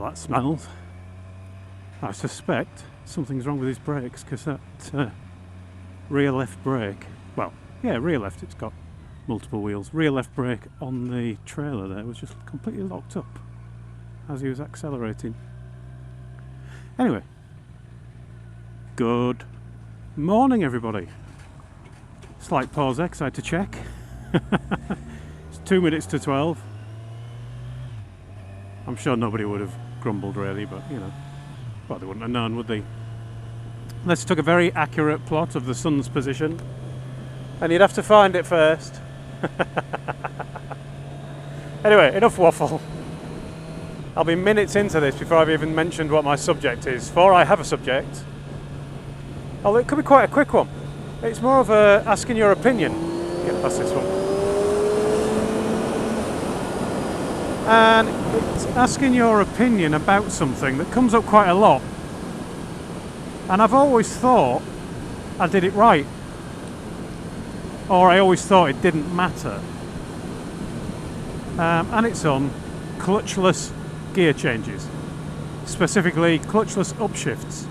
Well, that smells. I suspect something's wrong with his brakes, because that rear left brake, well, yeah, rear left, it's got multiple wheels. Rear left brake on the trailer there was just completely locked up as he was accelerating. Anyway, good morning everybody. Slight pause there because I had to check. It's 2 minutes to 12. I'm sure nobody would have grumbled really, but you know, well, they wouldn't have known, would they? Let's took a very accurate plot of the sun's position, and you'd have to find it first. Anyway, enough waffle. I'll be minutes into this before I've even mentioned what my subject is, for I have a subject. Although it could be quite a quick one. It's more of a asking your opinion. Get past this one. And it's asking your opinion about something that comes up quite a lot. And I've always thought I did it right. Or I always thought it didn't matter. And it's on clutchless gear changes. Specifically clutchless upshifts.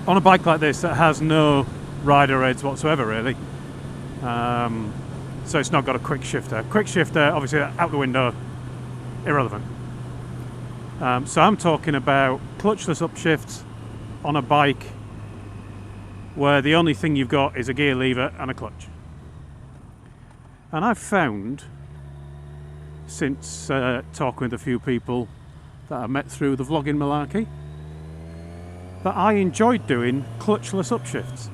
On a bike like this that has no rider aids whatsoever really. So it's not got a quick shifter. Quick shifter, obviously out the window, irrelevant. So I'm talking about clutchless upshifts on a bike where the only thing you've got is a gear lever and a clutch. And I've found, since talking with a few people that I met through the vlogging malarkey, that I enjoyed doing clutchless upshifts.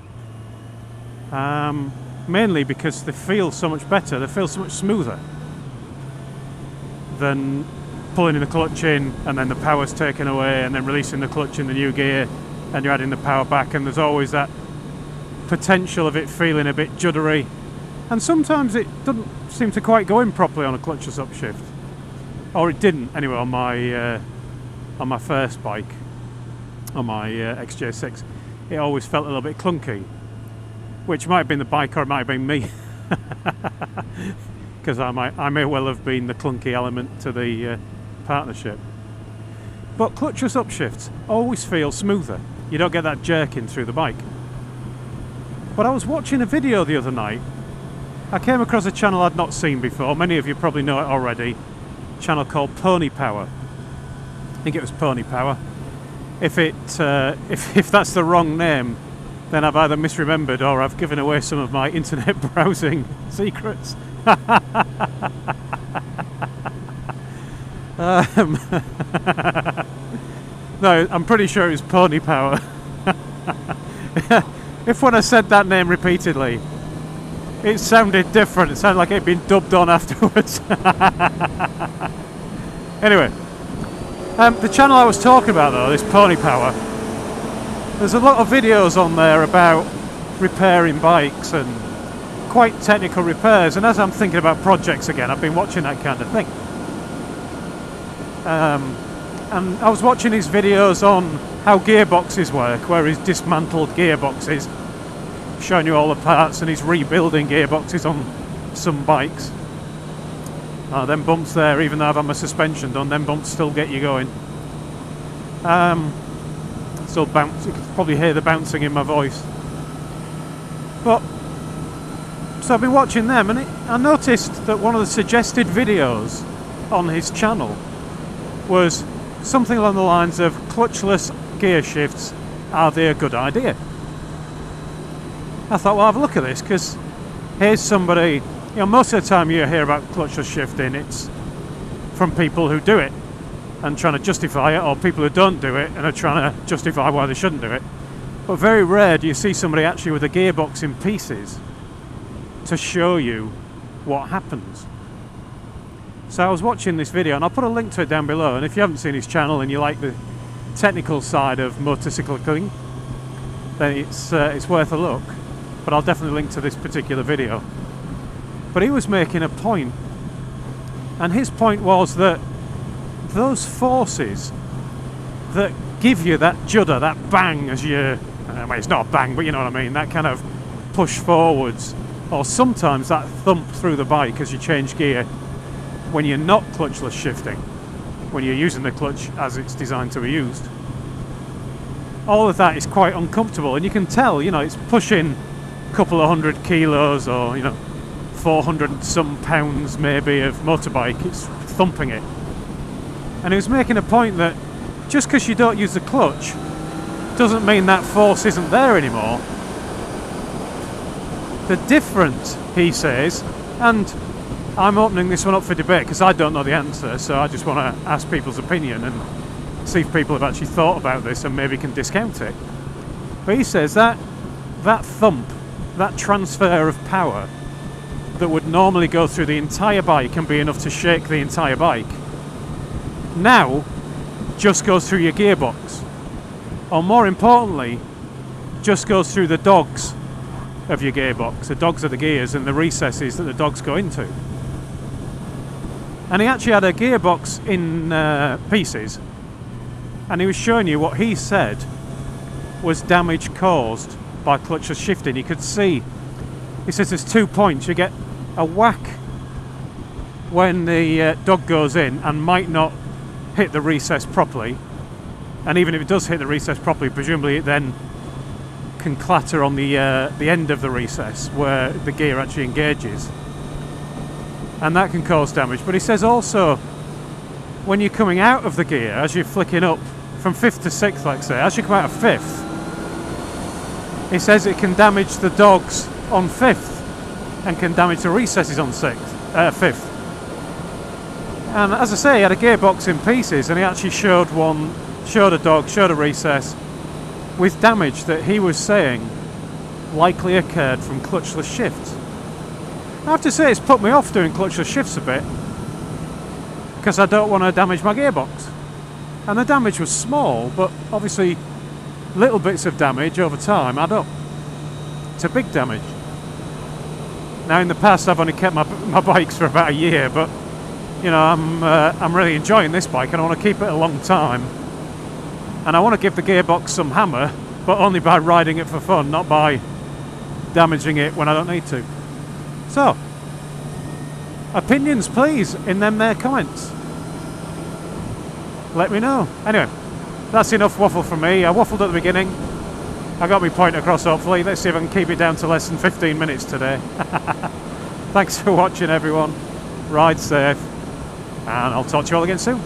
Mainly because they feel so much better, they feel so much smoother than pulling in the clutch in and then the power's taken away and then releasing the clutch in the new gear and you're adding the power back, and there's always that potential of it feeling a bit juddery, and sometimes it doesn't seem to quite go in properly on a clutchless upshift, or it didn't anyway on my first bike, on my XJ6. It always felt a little bit clunky, which might have been the bike or it might have been me, because I may well have been the clunky element to the partnership. But clutchless upshifts always feel smoother. You don't get that jerking through the bike. But I was watching a video the other night. I came across a channel I'd not seen before. Many of you probably know it already. A channel called Pony Power. I think it was Pony Power. If that's the wrong name, then I've either misremembered or I've given away some of my internet browsing secrets. No, I'm pretty sure it was Pony Power. If when I said that name repeatedly, it sounded different. It sounded like it'd been dubbed on afterwards. Anyway, the channel I was talking about though, this Pony Power, there's a lot of videos on there about repairing bikes and quite technical repairs, and as I'm thinking about projects again, I've been watching that kind of thing. And I was watching his videos on how gearboxes work, where he's dismantled gearboxes, showing you all the parts, and he's rebuilding gearboxes on some bikes. Them bumps there, even though I've had my suspension done, them bumps still get you going. Still bounce, you can probably hear the bouncing in my voice. But so I've been watching them, and I noticed that one of the suggested videos on his channel was something along the lines of clutchless gear shifts, are they a good idea? I thought, well, have a look at this, because here's somebody, you know, most of the time you hear about clutchless shifting, it's from people who do it and trying to justify it, or people who don't do it and are trying to justify why they shouldn't do it. But very rare do you see somebody actually with a gearbox in pieces to show you what happens. So I was watching this video, and I'll put a link to it down below, and if you haven't seen his channel and you like the technical side of motorcycling, then it's worth a look. But I'll definitely link to this particular video. But he was making a point, and his point was that those forces that give you that judder, that bang as you, well, it's not a bang, but you know what I mean, that kind of push forwards, or sometimes that thump through the bike as you change gear when you're not clutchless shifting, when you're using the clutch as it's designed to be used. All of that is quite uncomfortable, and you can tell, you know, it's pushing a couple of 100 kilos or, you know, 400 and some pounds maybe of motorbike. It's thumping it. And he was making a point that just because you don't use the clutch doesn't mean that force isn't there anymore. The difference, he says, and I'm opening this one up for debate because I don't know the answer, so I just want to ask people's opinion and see if people have actually thought about this and maybe can discount it. But he says that thump, that transfer of power that would normally go through the entire bike and be enough to shake the entire bike, now just goes through your gearbox. Or more importantly, just goes through the dogs of your gearbox. The dogs are the gears and the recesses that the dogs go into. And he actually had a gearbox in pieces, and he was showing you what he said was damage caused by clutchless shifting. You could see, he says there's 2 points. You get a whack when the dog goes in and might not hit the recess properly, and even if it does hit the recess properly, presumably it then can clatter on the end of the recess where the gear actually engages, and that can cause damage. But he says also when you're coming out of the gear, as you're flicking up from 5th to 6th, let's say, as you come out of 5th, he says it can damage the dogs on 5th and can damage the recesses on 5th. And as I say, he had a gearbox in pieces, and he actually showed a dog, showed a recess with damage that he was saying likely occurred from clutchless shifts. I have to say it's put me off doing clutchless shifts a bit, because I don't want to damage my gearbox. And the damage was small, but obviously little bits of damage over time add up to big damage. Now in the past I've only kept my bikes for about a year, but you know, I'm really enjoying this bike and I want to keep it a long time. And I want to give the gearbox some hammer, but only by riding it for fun, not by damaging it when I don't need to. So, opinions please in them there comments. Let me know. Anyway, that's enough waffle from me. I waffled at the beginning. I got my point across hopefully. Let's see if I can keep it down to less than 15 minutes today. Thanks for watching everyone. Ride safe, and I'll talk to you all again soon.